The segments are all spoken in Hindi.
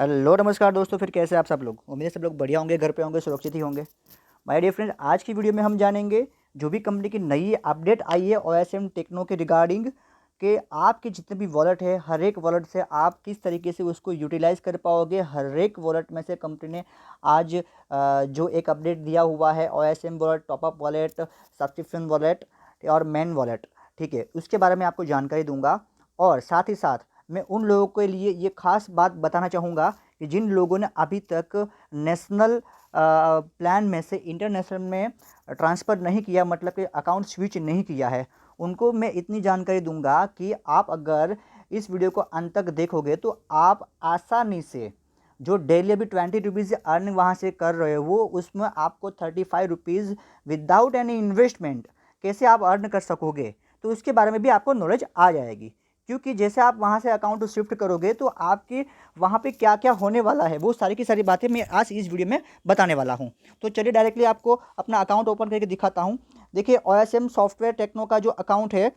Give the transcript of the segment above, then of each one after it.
हेलो नमस्कार दोस्तों, फिर कैसे आप सब लोग। उम्मीद है सब लोग बढ़िया होंगे, घर पे होंगे, सुरक्षित ही होंगे। माय डियर फ्रेंड्स, आज की वीडियो में हम जानेंगे जो भी कंपनी की नई अपडेट आई है ओएसएम टेक्नो के रिगार्डिंग कि आपके जितने भी वॉलेट है, हर एक वॉलेट से आप किस तरीके से उसको यूटिलाइज कर पाओगे। हर एक वॉलेट में से कंपनी ने आज जो एक अपडेट दिया हुआ है OSM wallet, top up wallet, subscription wallet और मेन वॉलेट, ठीक है, उसके बारे में आपको जानकारी दूंगा। और साथ ही साथ मैं उन लोगों के लिए ये खास बात बताना चाहूँगा कि जिन लोगों ने अभी तक नेशनल प्लान में से इंटरनेशनल में ट्रांसफ़र नहीं किया, मतलब कि अकाउंट स्विच नहीं किया है, उनको मैं इतनी जानकारी दूंगा कि आप अगर इस वीडियो को अंत तक देखोगे तो आप आसानी से जो डेली अभी 20 रुपीज़ अर्न वहाँ से कर रहे हो, वो उसमें आपको 35 रुपीज़ विदाउट एनी इन्वेस्टमेंट कैसे आप अर्न कर सकोगे, तो उसके बारे में भी आपको नॉलेज आ जाएगी। क्योंकि जैसे आप वहाँ से अकाउंट शिफ्ट करोगे तो आपके वहाँ पे क्या क्या होने वाला है, वो सारी की सारी बातें मैं आज इस वीडियो में बताने वाला हूँ। तो चलिए डायरेक्टली आपको अपना अकाउंट ओपन करके दिखाता हूँ। देखिए, ओएसएम सॉफ्टवेयर टेक्नो का जो अकाउंट है,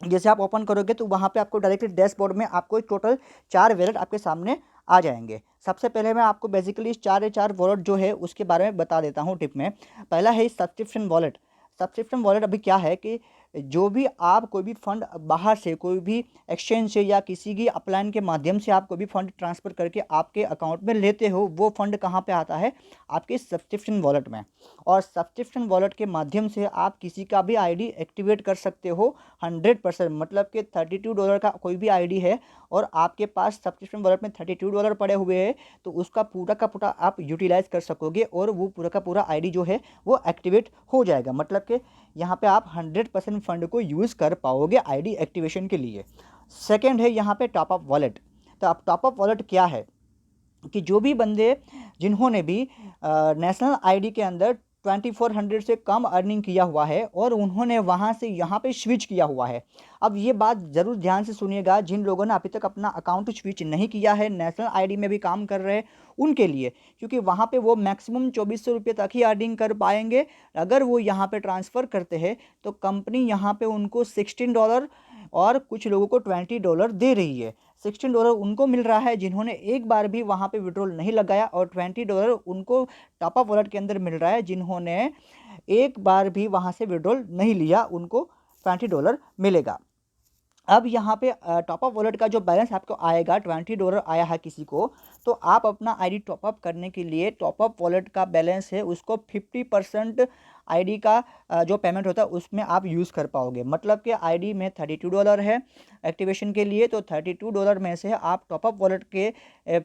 जैसे आप ओपन करोगे तो वहाँ पे आपको डायरेक्टली डैशबोर्ड में आपको टोटल 4 वॉलेट आपके सामने आ जाएंगे। सबसे पहले मैं आपको बेसिकली इस चार वॉलेट जो है उसके बारे में बता देता हूँ टिप में। पहला है सब्सक्रिप्शन वॉलेट। सब्सक्रिप्शन वॉलेट अभी क्या है कि जो भी आप कोई भी फंड बाहर से, कोई भी एक्सचेंज से या किसी की अपलाइन के माध्यम से आप कोई भी फंड ट्रांसफ़र करके आपके अकाउंट में लेते हो, वो फंड कहाँ पे आता है, आपके सब्सक्रिप्शन वॉलेट में। और सब्सक्रिप्शन वॉलेट के माध्यम से आप किसी का भी आईडी एक्टिवेट कर सकते हो 100%। मतलब कि $32 का कोई भी आईडी है और आपके पास सब्सक्रिप्शन वॉलेट में $32 पड़े हुए हैं, तो उसका पूरा का पूरा आप यूटिलाइज कर सकोगे और वो पूरा का पूरा आईडी जो है वो एक्टिवेट हो जाएगा। मतलब कि यहाँ पे आप 100% फंड को यूज़ कर पाओगे आईडी एक्टिवेशन के लिए। सेकेंड है यहाँ पे टॉपअप वॉलेट। तो अब टॉपअप वॉलेट क्या है कि जो भी बंदे जिन्होंने भी नेशनल आईडी के अंदर 2400 से कम अर्निंग किया हुआ है और उन्होंने वहाँ से यहाँ पे स्विच किया हुआ है। अब ये बात ज़रूर ध्यान से सुनिएगा, जिन लोगों ने अभी तक अपना अकाउंट स्विच नहीं किया है, नेशनल आईडी में भी काम कर रहे हैं उनके लिए, क्योंकि वहाँ पे वो मैक्सिमम 2400 रुपये तक ही अर्निंग कर पाएंगे। अगर वो यहाँ पे ट्रांसफ़र करते हैं तो कंपनी यहाँ पे उनको $16 और कुछ लोगों को $20 दे रही है। $16 उनको मिल रहा है जिन्होंने एक बार भी वहाँ पे विड्रॉल नहीं लगाया, और $20 उनको टॉपअप वॉलेट के अंदर मिल रहा है जिन्होंने एक बार भी वहाँ से विड्रॉल नहीं लिया, उनको $20 मिलेगा। अब यहाँ पे टॉपअप वॉलेट का जो बैलेंस आपको आएगा, $20 आया है किसी को, तो आप अपना आईडी टॉपअप करने के लिए टॉपअप वॉलेट का बैलेंस है उसको 50% आईडी का जो पेमेंट होता है उसमें आप यूज़ कर पाओगे। मतलब कि आईडी में $32 है एक्टिवेशन के लिए, तो $32 में से आप टॉपअप वॉलेट के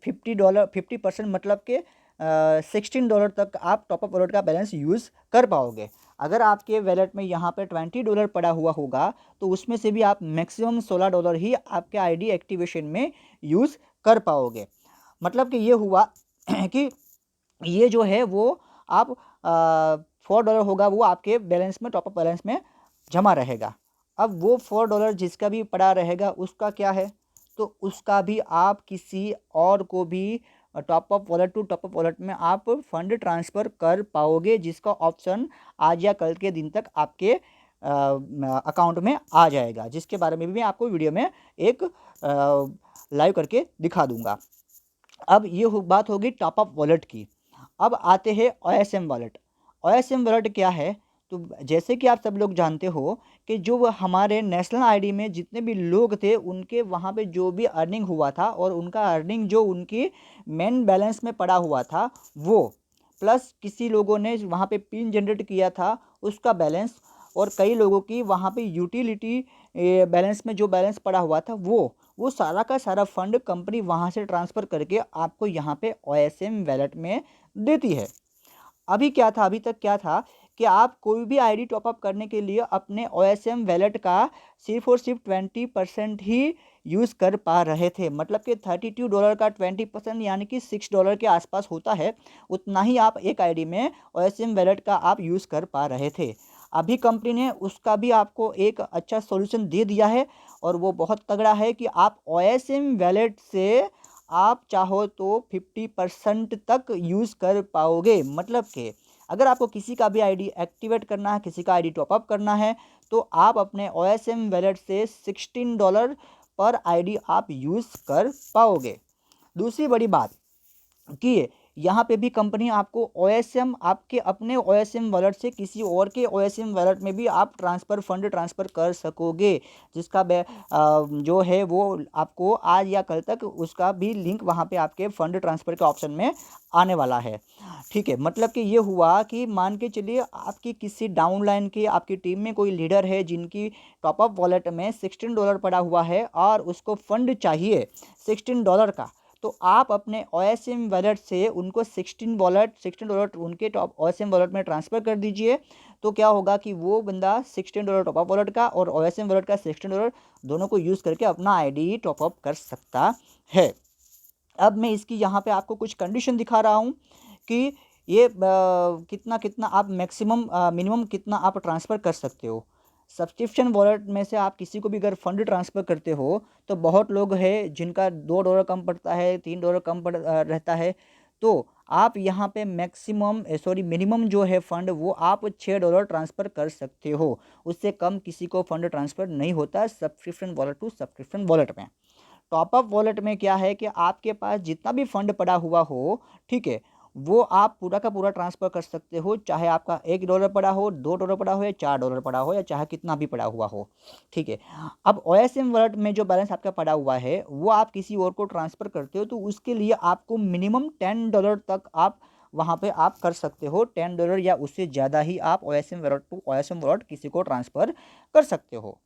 $50 50% मतलब के $16 तक आप टॉपअप वॉलेट का बैलेंस यूज़ कर पाओगे। अगर आपके वॉलेट में यहाँ पे $20 पड़ा हुआ होगा तो उसमें से भी आप मैक्सिमम $16 ही आपके आईडी एक्टिवेशन में यूज़ कर पाओगे। मतलब कि ये हुआ कि ये जो है वो आप $4 होगा वो आपके बैलेंस में, टॉपअप बैलेंस में जमा रहेगा। अब वो $4 जिसका भी पड़ा रहेगा उसका क्या है, तो उसका भी आप किसी और को भी top up wallet to top up wallet में आप फंड ट्रांसफ़र कर पाओगे, जिसका ऑप्शन आज या कल के दिन तक आपके अकाउंट में आ जाएगा, जिसके बारे में भी मैं आपको वीडियो में एक लाइव करके दिखा दूंगा। अब ये बात होगी टॉपअप वॉलेट की। अब आते हैं ओएसएम वॉलेट। ओएसएम वॉलेट क्या है, तो जैसे कि आप सब लोग जानते हो कि जो हमारे नेशनल आईडी में जितने भी लोग थे उनके वहाँ पे जो भी अर्निंग हुआ था और उनका अर्निंग जो उनकी मेन बैलेंस में पड़ा हुआ था वो, प्लस किसी लोगों ने वहाँ पे पिन जनरेट किया था उसका बैलेंस, और कई लोगों की वहाँ पे यूटिलिटी बैलेंस में जो बैलेंस पड़ा हुआ था वो सारा का सारा फंड कंपनी वहाँ से ट्रांसफ़र करके आपको यहाँ पे ओएसएम वॉलेट में देती है। अभी तक क्या था कि आप कोई भी आईडी टॉपअप करने के लिए अपने ओएसएम वॉलेट का सिर्फ और सिर्फ 20% ही यूज़ कर पा रहे थे। मतलब कि $32 का 20% यानी कि $6 के आसपास होता है, उतना ही आप एक आईडी में ओएसएम वॉलेट का आप यूज़ कर पा रहे थे। अभी कंपनी ने उसका भी आपको एक अच्छा सॉल्यूशन दे दिया है, और वो बहुत तगड़ा है कि आप ओएसएम वॉलेट से आप चाहो तो 50% तक यूज़ कर पाओगे। मतलब कि अगर आपको किसी का भी आईडी एक्टिवेट करना है, किसी का आईडी टॉपअप करना है, तो आप अपने ओएसएम वॉलेट से $16 पर आईडी आप यूज़ कर पाओगे। दूसरी बड़ी बात कि यहाँ पे भी कंपनी आपको OSM आपके अपने OSM वॉलेट से किसी और के OSM वॉलेट में भी आप फंड ट्रांसफ़र कर सकोगे, जिसका जो है वो आपको आज या कल तक उसका भी लिंक वहाँ पे आपके फंड ट्रांसफ़र के ऑप्शन में आने वाला है। ठीक है, मतलब कि ये हुआ कि मान के चलिए आपकी किसी डाउनलाइन के आपकी टीम में कोई लीडर है जिनकी टॉपअप वॉलेट में $16 पड़ा हुआ है और उसको फंड चाहिए $16 का, तो आप अपने OSM वॉलेट से उनको $16 उनके टॉप OSM वॉलेट में ट्रांसफ़र कर दीजिए। तो क्या होगा कि वो बंदा $16 टॉपअप वॉलेट का और OSM वॉलेट का $16 दोनों को यूज़ करके अपना आईडी टॉपअप कर सकता है। अब मैं इसकी यहाँ पे आपको कुछ कंडीशन दिखा रहा हूँ कि ये कितना कितना आप मैक्सिमम मिनिमम कितना आप ट्रांसफ़र कर सकते हो। सब्सक्रिप्शन वॉलेट में से आप किसी को भी अगर फंड ट्रांसफ़र करते हो तो बहुत लोग हैं जिनका $2 कम पड़ता है, $3 कम रहता है। तो आप यहाँ पे मिनिमम जो है फ़ंड वो आप $6 ट्रांसफ़र कर सकते हो। उससे कम किसी को फ़ंड ट्रांसफ़र नहीं होता subscription wallet to subscription wallet में। टॉपअप वॉलेट में क्या है कि आपके पास जितना भी फंड पड़ा हुआ हो, ठीक है, वो आप पूरा का पूरा ट्रांसफ़र कर सकते हो, चाहे आपका $1 पड़ा हो, $2 पड़ा हो या $4 पड़ा हो या चाहे कितना भी पड़ा हुआ हो, ठीक है। अब OSM वॉलेट में जो बैलेंस आपका पड़ा हुआ है वो आप किसी और को ट्रांसफ़र करते हो तो उसके लिए आपको मिनिमम $10 तक आप वहाँ पे आप कर सकते हो। $10 या उससे ज़्यादा ही आप OSM wallet to OSM wallet किसी को ट्रांसफ़र कर सकते हो,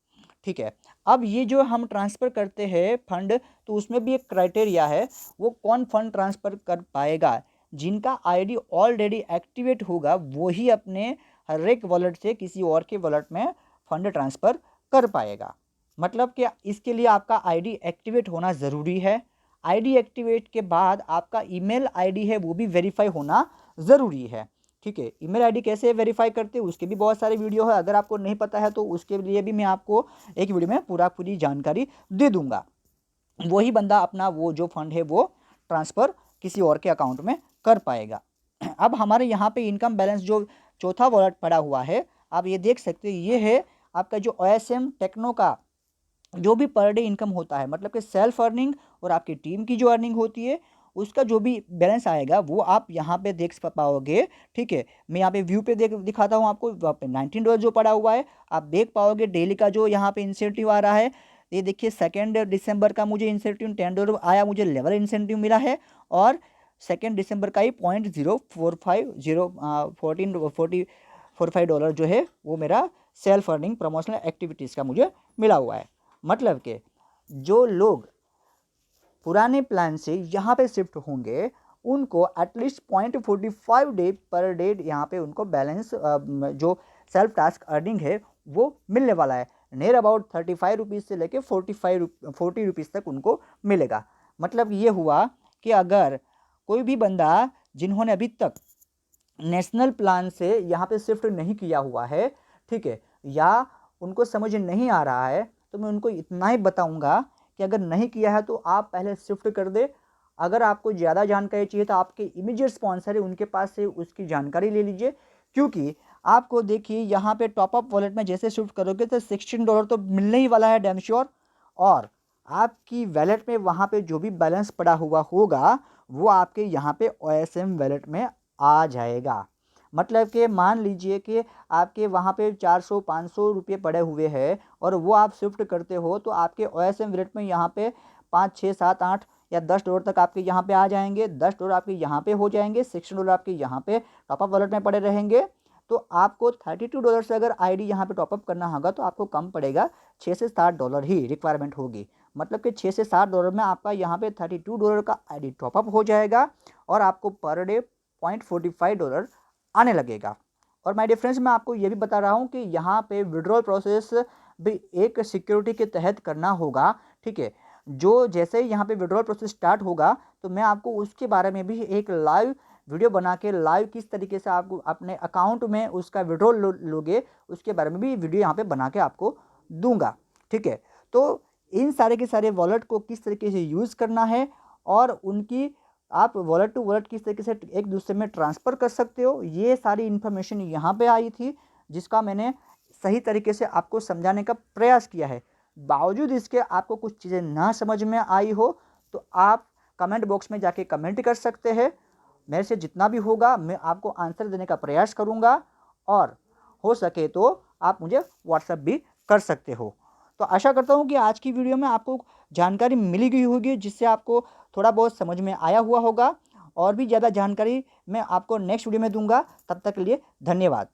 ठीक है। अब ये जो हम ट्रांसफ़र करते हैं फंड, तो उसमें भी एक क्राइटेरिया है, वो कौन फंड ट्रांसफ़र कर पाएगा, जिनका आईडी ऑलरेडी एक्टिवेट होगा वो ही अपने हर एक वॉलेट से किसी और के वॉलेट में फंड ट्रांसफ़र कर पाएगा। मतलब कि इसके लिए आपका आईडी एक्टिवेट होना ज़रूरी है। आईडी एक्टिवेट के बाद आपका ईमेल आईडी है वो भी वेरीफाई होना ज़रूरी है, ठीक है। ईमेल आईडी कैसे वेरीफाई करते हैं उसके भी बहुत सारे वीडियो है, अगर आपको नहीं पता है तो उसके लिए भी मैं आपको एक वीडियो में पूरी जानकारी दे दूंगा। वही बंदा अपना वो जो फंड है वो ट्रांसफ़र किसी और के अकाउंट में कर पाएगा। अब हमारे यहाँ पे इनकम बैलेंस जो चौथा वॉलेट पड़ा हुआ है, आप ये देख सकते हैं, ये है आपका जो OSM टेक्नो का जो भी पर डे इनकम होता है, मतलब कि सेल्फ अर्निंग और आपकी टीम की जो अर्निंग होती है उसका जो भी बैलेंस आएगा वो आप यहाँ पे देख पाओगे, ठीक है। मैं यहाँ पे व्यू पे दिखाता हूँ आपको, वहाँ पे $19 जो पड़ा हुआ है आप देख पाओगे। डेली का जो यहाँ पे इंसेंटिव आ रहा है, ये देखिए 2 दिसंबर का मुझे इंसेंटिव $10 आया, मुझे लेवल इंसेंटिव मिला है। और 2 दिसंबर का ही $0.045 जो है वो मेरा सेल्फ अर्निंग प्रमोशनल एक्टिविटीज़ का मुझे मिला हुआ है। मतलब कि जो लोग पुराने प्लान से यहाँ पे शिफ्ट होंगे उनको एटलीस्ट 0.45 पर डे यहाँ पे उनको बैलेंस जो सेल्फ टास्क अर्निंग है वो मिलने वाला है। नियर अबाउट 35 रुपीज़ से लेके 40 रुपीज़ तक उनको मिलेगा। मतलब ये हुआ कि अगर कोई भी बंदा जिन्होंने अभी तक नेशनल प्लान से यहाँ पे शिफ्ट नहीं किया हुआ है, ठीक है, या उनको समझ नहीं आ रहा है, तो मैं उनको इतना ही बताऊंगा कि अगर नहीं किया है तो आप पहले शिफ्ट कर दे। अगर आपको ज़्यादा जानकारी चाहिए तो आपके इमीडिएट स्पॉन्सर है उनके पास से उसकी जानकारी ले लीजिए, क्योंकि आपको देखिए यहाँ पे टॉपअप वॉलेट में जैसे शिफ्ट करोगे तो $16 तो मिलने ही वाला है डैम श्योर। और आपकी वॉलेट में वहाँ पे जो भी बैलेंस पड़ा हुआ होगा वो आपके यहाँ पे OSM वॉलेट में आ जाएगा। मतलब कि मान लीजिए कि आपके वहाँ पे 400-500 रुपये पड़े हुए हैं और वो आप शिफ्ट करते हो तो आपके OSM वॉलेट में यहाँ पे 5, 6, 7, 8 या $10 तक आपके यहाँ पे आ जाएंगे। $10 आपके यहाँ पे हो जाएंगे, $16 आपके यहाँ पे टॉपअप वॉलेट में पड़े रहेंगे। तो आपको $32 से अगर आईडी यहाँ पे टॉपअप करना होगा तो आपको कम पड़ेगा, $6 से $7 ही रिक्वायरमेंट होगी। मतलब कि $6 से $7 में आपका यहाँ पे $32 का आईडी टॉपअप हो जाएगा और आपको पर डे $0.45 आने लगेगा। और माय डियर फ्रेंड्स, मैं आपको ये भी बता रहा हूँ कि यहाँ पे विड्रॉल प्रोसेस भी एक सिक्योरिटी के तहत करना होगा, ठीक है। जो जैसे ही यहाँ पे विड्रॉल प्रोसेस स्टार्ट होगा तो मैं आपको उसके बारे में भी एक लाइव वीडियो बना के लाइव किस तरीके से आपको अपने अकाउंट में उसका विड्रॉल लोगे उसके बारे में भी वीडियो यहाँ पे बना के आपको दूंगा, ठीक है। तो इन सारे के सारे वॉलेट को किस तरीके से यूज़ करना है और उनकी आप वॉलेट टू वॉलेट किस तरीके से एक दूसरे में ट्रांसफ़र कर सकते हो, ये सारी इन्फॉर्मेशन यहाँ पे आई थी जिसका मैंने सही तरीके से आपको समझाने का प्रयास किया है। बावजूद इसके आपको कुछ चीज़ें ना समझ में आई हो तो आप कमेंट बॉक्स में जाके कमेंट कर सकते हैं। मेरे से जितना भी होगा मैं आपको आंसर देने का प्रयास करूँगा, और हो सके तो आप मुझे व्हाट्सएप भी कर सकते हो। तो आशा करता हूँ कि आज की वीडियो में आपको जानकारी मिली गई होगी, जिससे आपको थोड़ा बहुत समझ में आया हुआ होगा। और भी ज़्यादा जानकारी मैं आपको नेक्स्ट वीडियो में दूंगा। तब तक के लिए धन्यवाद।